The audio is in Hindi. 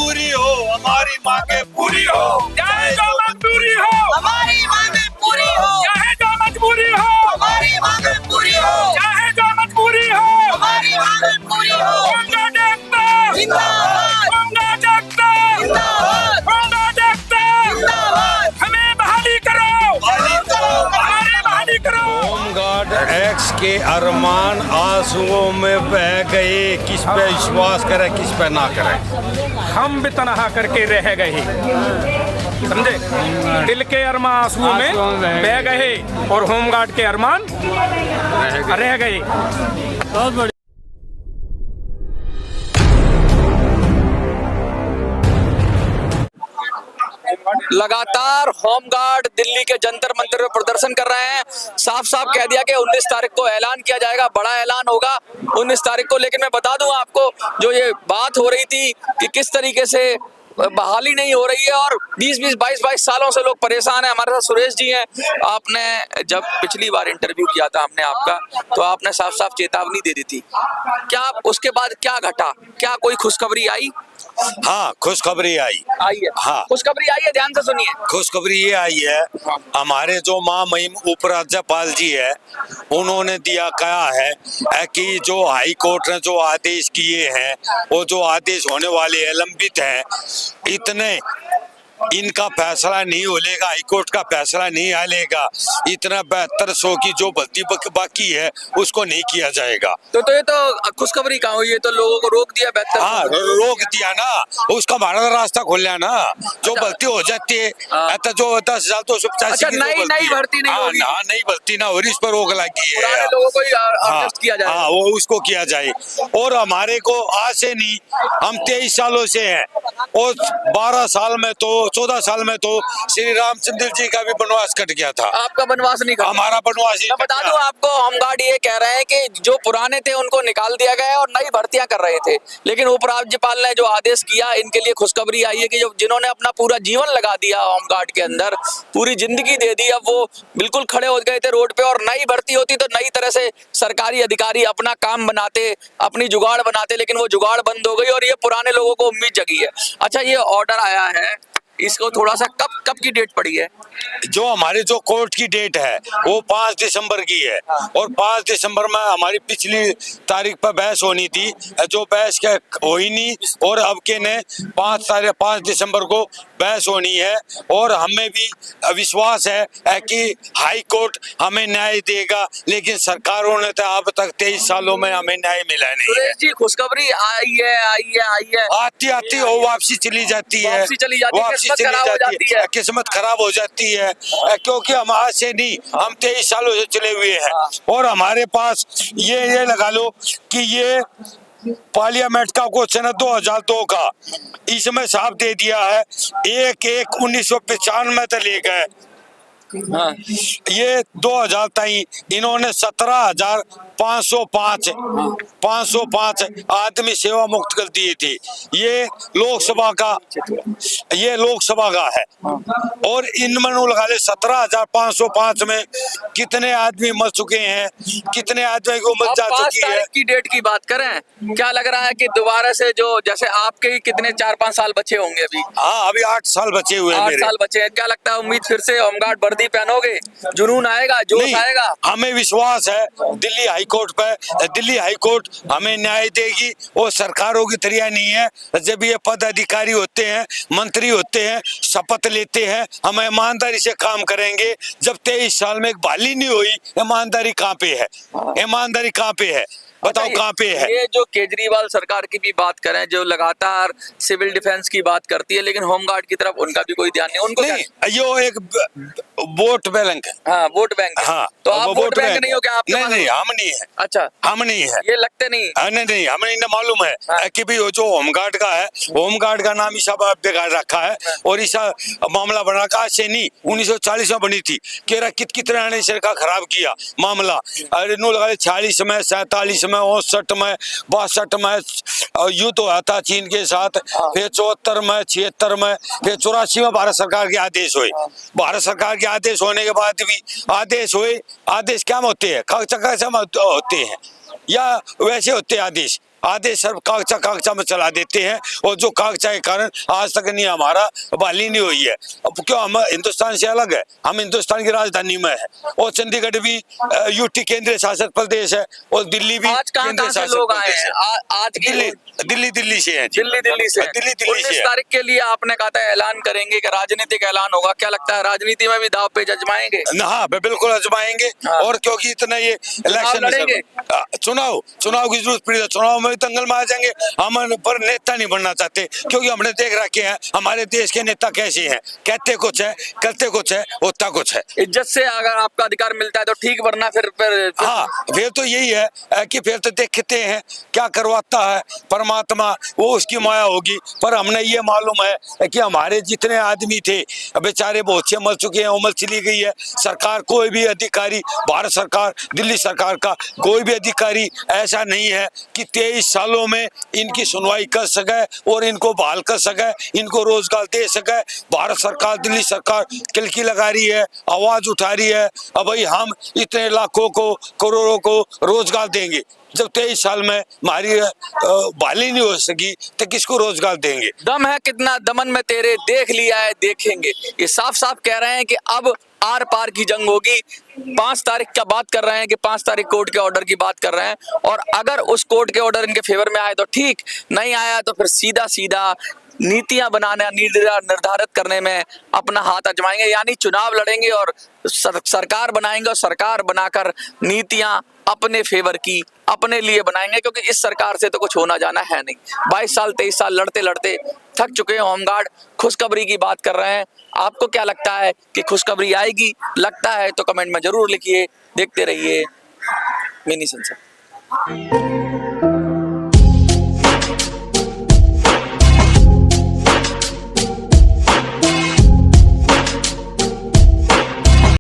मजबूरी हो हमारी मांगे पूरी हो, चाहे जो मजबूरी हो हमारी मांगे पूरी हो, चाहे जो मजबूरी हो हमारी मांगे पूरी हो, चाहे जो मजबूरी हो हमारी मांगे पूरी हो। होमगार्ड देखते जिंदाबाद होमगार्ड देखते जिंदाबाद होमगार्ड देखते जिंदाबाद। हमें बहाली करो हमारी बहाली करो। होमगार्ड एक्स के अरमान आंसुओं में बह गए, किस पे विश्वास करे किस पे ना करे। हम भी तनहा करके रह गए, समझे, दिल के अरमान आंसुओं में बह गए और होमगार्ड के अरमान रह गए। बहुत बढ़िया। लगातार होमगार्ड दिल्ली के जंतर मंतर में प्रदर्शन कर रहे हैं। साफ साफ कह दिया कि 19 तारीख को ऐलान किया जाएगा, बड़ा ऐलान होगा 19 तारीख को। लेकिन मैं बता दूं आपको, जो ये बात हो रही थी कि किस तरीके से बहाली नहीं हो रही है और 20-20, 22-22 सालों से लोग परेशान हैं। हमारे साथ सुरेश जी हैं। आपने जब पिछली बार इंटरव्यू किया था हमने आपका, तो आपने साफ साफ चेतावनी दे दी थी। क्या उसके बाद क्या घटा, क्या कोई खुशखबरी आई? हाँ, खुशखबरी आई है। हाँ, खुशखबरी आई है, ध्यान से सुनिए। खुशखबरी ये आई है, हमारे जो महामहिम उपराज्यपाल जी है, उन्होंने कहा है कि जो हाई कोर्ट ने जो आदेश किए हैं, वो जो आदेश होने वाले हैं, लंबित हैं, इतने इनका फैसला नहीं होलेगा, हाईकोर्ट का फैसला नहीं आलेगा, इतना 7200 की जो भर्ती बाकी है उसको नहीं किया जाएगा। तो ये तो खुशखबरी कहाँ हुई? ये तो लोगों को रोक दिया 72। हाँ, रोक दिया ना, उसका भारत रास्ता खोल लिया ना। जो भर्ती हो जाती है तो जो 10,000 तो 285 की नई भर्ती नहीं होगी। हाँ, नई भर्ती ना हो रही, इस पर रोक लगी है। पुराने लोगों को एडजस्ट किया जाए। हाँ, वो उसको किया जाए। और हमारे को आज से नहीं, हम 23 सालों से हैं और 12 साल में तो 14 साल में तो श्री रामचंद्र जी का भी वनवास कट गया था। आपका वनवास नहीं कटा? हमारा वनवास ही मैं बता दूं आपको, होमगार्ड ये कह रहे हैं कि जो पुराने थे उनको निकाल दिया गया है और नई भर्तियां कर रहे थे। लेकिन उपराज्यपाल ने जो आदेश किया, इनके लिए खुशखबरी आई है कि जो जिन्होंने अपना पूरा जीवन लगा दिया होमगार्ड के अंदर, पूरी जिंदगी दे दी, अब वो बिल्कुल खड़े हो गए थे रोड पे। और नई भर्ती होती तो नई तरह से सरकारी अधिकारी अपना काम बनाते, अपनी जुगाड़ बनाते, लेकिन वो जुगाड़ बंद हो गई और ये पुराने लोगों को उम्मीद जगी है। अच्छा, ये ऑर्डर आया है, इसको थोड़ा सा कब की डेट पड़ी है? जो हमारी जो कोर्ट की डेट है वो 5 दिसंबर की है और 5 दिसंबर में हमारी पिछली तारीख पर बहस होनी थी, जो बहस के हो ही नहीं। और अब के ने 5 दिसंबर को बहस होनी है और हमें भी विश्वास है कि हाई कोर्ट हमें न्याय देगा। लेकिन सरकारों ने तो अब तक 23 सालों में हमें न्याय मिला नहीं है। सुरेश जी, खुशखबरी आई है आती वो वापसी चली जाती है, वापसी चली जाती है, किस्मत खराब हो जाती है। क्योंकि हम आज से नहीं, हम 23 सालों से चले हुए हैं और हमारे पास ये लगा लो कि ये पार्लियामेंट का क्वेश्चन है 2002 का, इसमें साफ दे दिया है 1/1/1995 तक ले गए। हाँ। ये 2000 तक इन्होंने 17,505 आदमी सेवा मुक्त कर दिए थे। ये लोकसभा का है और इनमें लगा ले 17,505 में कितने आदमी मर चुके हैं, कितने आदमी की उम्र जा चुकी है। की डेट की बात करें, क्या लग रहा है कि दोबारा से जो जैसे आपके ही कितने 4-5 साल बचे होंगे अभी? हाँ, अभी 8 साल बचे हुए हैं। 8 साल बचे हैं। क्या लगता है, उम्मीद फिर से होमगार्ड वर्दी पहनोगे, जुनून आएगा, जोश आएगा? हमें विश्वास है दिल्ली हाई कोर्ट पे, दिल्ली हाई कोर्ट हमें न्याय देगी। और सरकारों की तरह नहीं है, जब ये पद अधिकारी होते हैं, मंत्री होते हैं, शपथ लेते हैं, हम ईमानदारी से काम करेंगे। जब 23 साल में एक बहाली नहीं हुई, ईमानदारी कहाँ पे है? ईमानदारी कहाँ पे है? बताओ कहाँ पे है? ये जो केजरीवाल सरकार की भी बात करें, जो लगातार सिविल डिफेंस की बात करती है, लेकिन होमगार्ड की तरफ उनका भी कोई ध्यान नहीं। उनको नहीं, यो एक वोट बैंक है। हाँ, वोट बैंक है। हाँ, तो आप वोट बैंक नहीं हो क्या? आप नहीं, हम नहीं है। अच्छा, हम नहीं है, ये लगते नहीं। नहीं, हमें इन्हें मालूम है कि भी जो होमगार्ड का है, होमगार्ड का नाम ईसा बेकार रखा है और ईसा मामला बना का से नहीं, 1940 में बनी थी। केरा कितना ने सरकार खराब किया मामला। अरे नो लगा 46 में, 47 में, 59 में, 62 में युद्ध हुआ था चीन के साथ, फिर 74 में, 76 में, फिर 84 में भारत सरकार के आदेश हुए। भारत सरकार के आदेश होने के बाद भी आदेश हुए, आदेश क्या होते हैं? होते हैं या वैसे होते हैं आदेश? आधे सब कागचा में चला देते हैं, और जो कागचा के कारण आज तक नहीं हमारा बहाली नहीं हुई है। अब क्यों, हम हिंदुस्तान से अलग है, हम हिंदुस्तान की राजधानी में है, और चंडीगढ़ भी यूटी केंद्रीय शासित प्रदेश है, और दिल्ली भी आज कहाँ से लोग आए हैं? आज की दिल्ली से है। दिल्ली से 19 तारीख के लिए आपने कहा था ऐलान करेंगे कि राजनीतिक ऐलान होगा, क्या लगता है राजनीति में भी दाव पे जजमाएंगे? हाँ, बिल्कुल आजमाएंगे। हाँ। और क्योंकि इतना ये इलेक्शन लड़ेंगे? चुनाव की जरूरत पड़ी, चुनाव में दंगल में आ जाएंगे। हम पर नेता नहीं बनना चाहते, क्योंकि हमने देख रखे हैं हमारे देश के नेता कैसे हैं, कहते कुछ है, करते कुछ है, होता कुछ है। इज्जत से अगर आपका अधिकार मिलता है तो ठीक, वरना फिर हाँ, फिर तो यही है कि फिर तो देखते हैं क्या करवाता है परमात्मा, वो उसकी माया होगी। पर हमने ये मालूम है कि हमारे जितने आदमी थे बेचारे बहुत से मर चुके हैं, उम्र चली गई है। सरकार कोई भी अधिकारी, भारत सरकार, दिल्ली सरकार का कोई भी अधिकारी ऐसा नहीं है कि 23 सालों में इनकी सुनवाई कर सके और इनको बहाल कर सके, इनको रोजगार दे सके। भारत सरकार, दिल्ली सरकार किलकी लगा रही है, आवाज उठा रही है, अब भाई हम इतने लाखों को, करोड़ों को रोजगार देंगे। जब 23 साल में हमारी बहाली नहीं हो सकी तो किसको रोजगार देंगे? दम है कितना दमन में तेरे, देख लिया है देखेंगे। ये साफ साफ कह रहे हैं कि अब आर पार की जंग होगी। 5 तारीख का बात कर रहे हैं कि 5 तारीख कोर्ट के ऑर्डर की बात कर रहे हैं, और अगर उस कोर्ट के ऑर्डर इनके फेवर में आए तो ठीक, नहीं आया तो फिर सीधा सीधा नीतियां बनाने, निर्धारित करने में अपना हाथ आजमाएंगे, यानी चुनाव लड़ेंगे और सरकार बनाएंगे, और सरकार बनाकर नीतियां अपने फेवर की, अपने लिए बनाएंगे, क्योंकि इस सरकार से तो कुछ होना जाना है नहीं। 22 साल 23 साल लड़ते लड़ते थक चुके हैं होमगार्ड। खुशखबरी की बात कर रहे हैं, आपको क्या लगता है कि खुशखबरी आएगी? लगता है तो कमेंट में जरूर लिखिए। देखते रहिए मिनी संसद।